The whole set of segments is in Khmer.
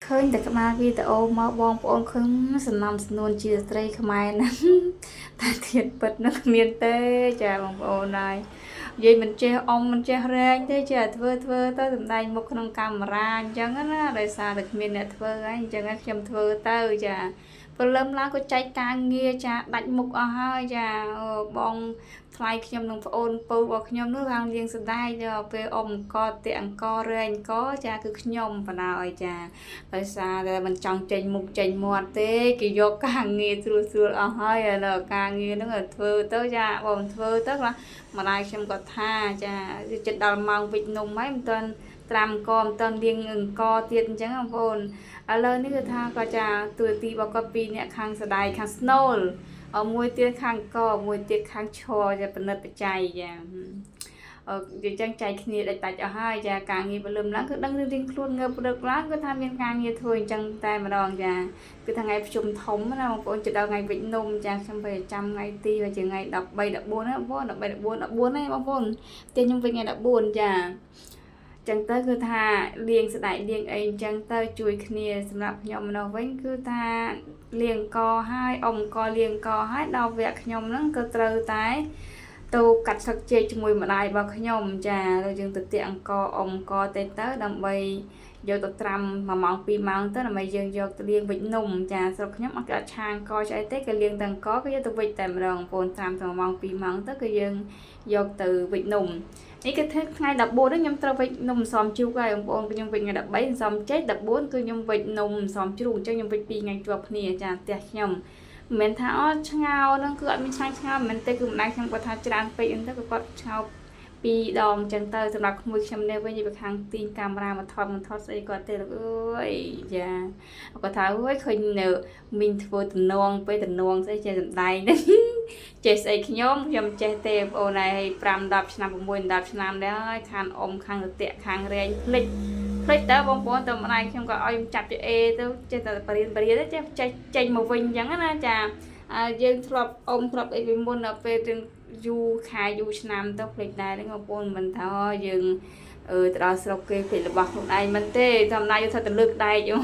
khơiแต่ก็มาวิดีโอมาบองปอนkhơiสนำสนวนจีสตรีขมายนะแต่เทียนเปิดนักเรียนเต้จ้าบองปอนได้ยัยมันเจอมมันเจอแรงเต้จ้าเธอต้นได้มุกนองกรรมรานจังนะเลยซาเด็กเมียนเนี่ยเธอไงจังนะเขียมเธอเต้จ้าพอเริ่มแล้วก็ใจกลางเงียจ้าดัดมุกเอาให้จ้าบองคลายขยมนองปอนปูบอกขยมนู้ทางเรียงสุดได้จ้าไปอมกอเตียงกอเรนก็จ้าคือขยมปนเอาจ้าเลยซาแต่มันจังใจมุกใจมวดเต้กี่ยกกางเงียสุดเอาให้เนอะกางเงียนึกว่าเธอเต้จ้าบอกเธอเต้ละมาได้ขยมก็ท่าจ้าจะดำมังวิญญาณไหมมันตอนตรำกอมตอนเรียงเงินกอเตียนจังอ่ะคนเลยนี่คือท่าก็จะตัวตีบอกก็ปีเนี่ยคางสดายคางสโนว์เอามวยเตี้ยข้างก็มวยเตี้ยข้างชอจะเป็นเนื้อใจอย่างเดี๋ยวจังใจขณีได้ตัดเอาให้จะการเงียบลืมแล้วก็ดังเรื่องคลุนเงือบเลิกแล้วก็ทำยังการเงียบถอยจังแต่มาดองจะคือทางไงประชุมทมนะบางคนจะเอาไงวินนมจะทำไปจำไงตีvàจะไงดับใบดับบัวนะพ่อดับใบดับบัวดับบัวนะบางคนเตียนยังเป็นไงดับบัวจะจังเตอร์คือทาเลียงสดายเลียงเองจังเตอร์จุยขณีสำหรับยมเราไว้คือทาเลียงกอให้อมกอเลียงกอให้ดาวเวกยมนั่งก็เตอตายตูกัดสักเจจมวยมาได้บอกยมจ้าเราจึงติดเตียงกออมกอเตเตอร์ดำใบโยตตรำมามองปีมองเตอร์ทำไมยังโยตเลียงวิญนุ่มจ้าสำหรับยมอักชางกอใช้เตก็เลียงดังกอก็โยตวิแต่มรองปนตรำมามองปีมองเตอก็ยังโยตือวิญนุ่มนี่ก็ทั้งไงดับบัวđó nhom tao phải nung xóm chiu cái ông bông nhom phải ngàyดับbảy xóm chếtดับbốn cứ nhom phải nung xóm chiu cho nhom phải pi ngày chuột nè chả tiệt nhom mình tháo chao nó cứ mình sang chao mình tây cứ nay sang qua tháo trànไปanh taก็chao pi đòn chân tơ สำหรับมือชมเนี่ยวันนี้ไปทางตีนกามรามาทอดมันทอดใส่ก่อนเตะเอ้ยจ้าก็ถามว่าเคยเนอมินทัวตนวงไปตนวงใส่ใจสนใจนั่นเจสไอขยมยำเจเตโอในปรามดับชนะประมวลดับชนะแล้วคานอมคางเตะคางเรียนพลิกแต่บางคนแต่เมื่อไรខ្ញុំក៏ឲ្យจับจะเอទៅចេះតែបរិយាទៅចេញមកវិញអញ្ចឹងណាចាយើងធ្លាប់អមធ្លាប់អីពីមុនដល់ពេលយើងយូរខែយូរឆ្នាំទៅភ្លេចដែរហ្នឹងបងប្អូនមិនថាយើងទៅដល់ស្រុកគេភ្លេចរបស់ខ្លួនឯងមិនទេធម្មតាយើងធ្វើតែលើកដែកឥ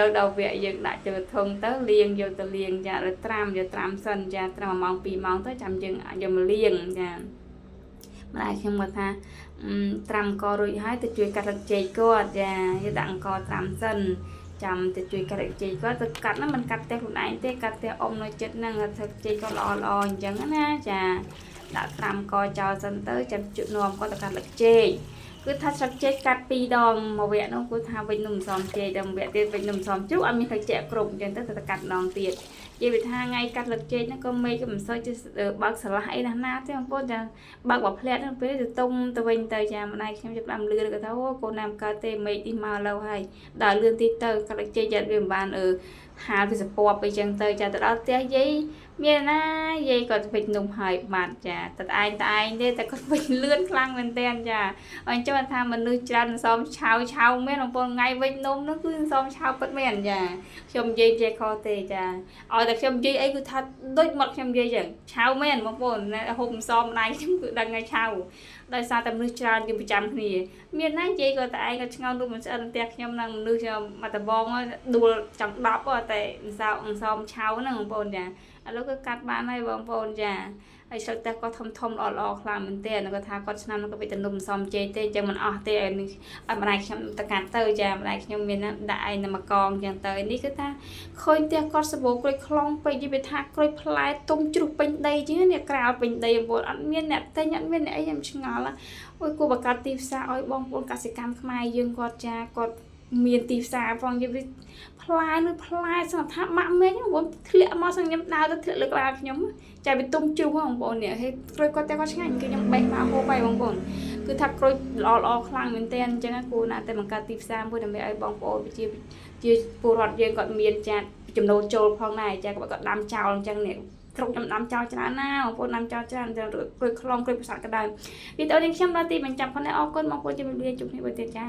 ឡូវដល់វគ្គយើងដាក់ជើធំទៅលាងយកទៅលាងចាrồiត្រាំយកត្រាំសិនចាត្រាំ1ម៉ោង2ម៉ោងទៅចាំយើងយកមកលាងចាម្ដាយខ្ញុំគាត់ថាត្រាំករួចហើយទៅជួយកាត់រឹកចេកគាត់ចាយកដាក់អង្គត្រាំសិនចាំទៅជួយកាត់រឹកចេកគាត់ទៅកាត់ហ្នឹងមិនកាត់តែខ្លួនឯងទេកាត់តែអ៊ំនៅចិត្តហ្នឹងធ្វើចេកគាត់ល្អអញ្ចឹងណាចាដាក់ត្រាំកចោលសិនទៅចាំជក់នាំគាត់ទៅកាត់រឹកចេកគឺថាស្លឹកចេកកាត់2ដងមួយវគ្គនោះគឺថាវិញនំសំចេកដល់វគ្គទៀតវិញនំសំជ្រូកអត់មានតែចេកគ្រប់អញ្ចឹងទៅកាត់ដងទៀតនិយាយពីថាថ្ងៃកាត់លឹកចេកហ្នឹងក៏មេក៏មិនសូវបើកស្រឡះអីណាទេបងប្អូនចាបើកបផ្លែហ្នឹងពេលទៅទុំទៅវិញទៅចាម្ដាយខ្ញុំចាប់ដើមលឿនក៏ថាអូកូនណាមកើតទេមេទីមកលើហើយដល់លឿនទីទៅកាត់លឹកចេកយ៉ាត់វាមិនបានហាលវាសពប់អីចឹងទៅចាទៅដល់ផ្ទះយាយមានណាយាយគាត់វិញនំហើយបាត់ចាតែឯងទេតែគាត់វិញលឿនខ្លាំងមែនតើចាអញ្ចឹងថាមនុស្សច្រើនសមឆៅមែនបងប្អូនថ្ងៃវិញនំហ្នឹងគឺសមឆៅពិតមែនចាខ្ញុំនិយាយចេះខុសទេចាឲ្យតែខ្ញុំនិយាយអីគឺថាដូចមកខ្ញុំនិយាយចឹងឆៅមែនបងប្អូនហូបសមម្ដាយខ្ញុំគឺដឹងហើយឆៅដោយសារតែមនុស្សច្រើនយើងប្រចាំគ្នាមានណានិយាយក៏តែឯងក៏ឆ្ងល់នោះមិនស្អិតផ្ទះខ្ញុំនឹងមនុស្សមកតបងដួលចង់10តែសមឆៅហ្នឹងបងប្អូនចាឥឡូវក៏កាត់បានហើយបងប្អូនចាហើយស្លឹកតែគាត់ធំល្អខ្លាំងមែនទេគាត់ថាគាត់ឆ្នាំក៏bịតនុំសំចេទេអញ្ចឹងមិនអស់ទេឲ្យម្ដាយខ្ញុំទៅកាត់ទៅចាម្ដាយខ្ញុំមានដាក់ឯងមកកងអញ្ចឹងទៅនេះគឺថាឃើញផ្ទះគាត់សបោក្រួយខ្លងពេកនិយាយថាក្រួយផ្លែទុំជ្រុះពេញដីជាងនេះក្រៅពេញដីបងប្អូនអត់មានអ្នកតែអត់មានអ្នកអីខ្ញុំឆ្ងល់អូយគូបកាត់ទីផ្សារឲ្យបងប្អូនកសិកម្មខ្មែរយើងគាត់ចាគាត់មានទីផ្សារផងនិយាយផ្លែនឹងផ្លែសង្ឃថាម៉ាក់មេញបងធ្លាក់មកសង្ញឹមដើរទៅធ្លាក់លើក្បាលខ្ញុំចាវាទុំជុះបងប្អូននេះហើយក្រួយគាត់តែគាត់ឆ្ងាញ់គឺខ្ញុំបេះមកហូបហើយបងប្អូនគឺថាក្រួយល្អខ្លាំងមែនតើអញ្ចឹងគូណាតែបង្កើតទីផ្សារមួយដើម្បីឲ្យបងប្អូនជាពលរដ្ឋយើងគាត់មានចាត់ចំណូលចូលផងដែរចាគាត់ដាំចោលអញ្ចឹងនេះក្រុមខ្ញុំដាំចោលច្រើនណាបងប្អូនដាំចោលច្រើនក្រួយខ្លងក្រួយប្រសាទក្តៅវីដេអូនេះខ្ញុំដល់ទីបញ្ចប់ផងដែរអរគុណបងប្អូនជំរាបលាជួបគ្នាមួយទៀតចា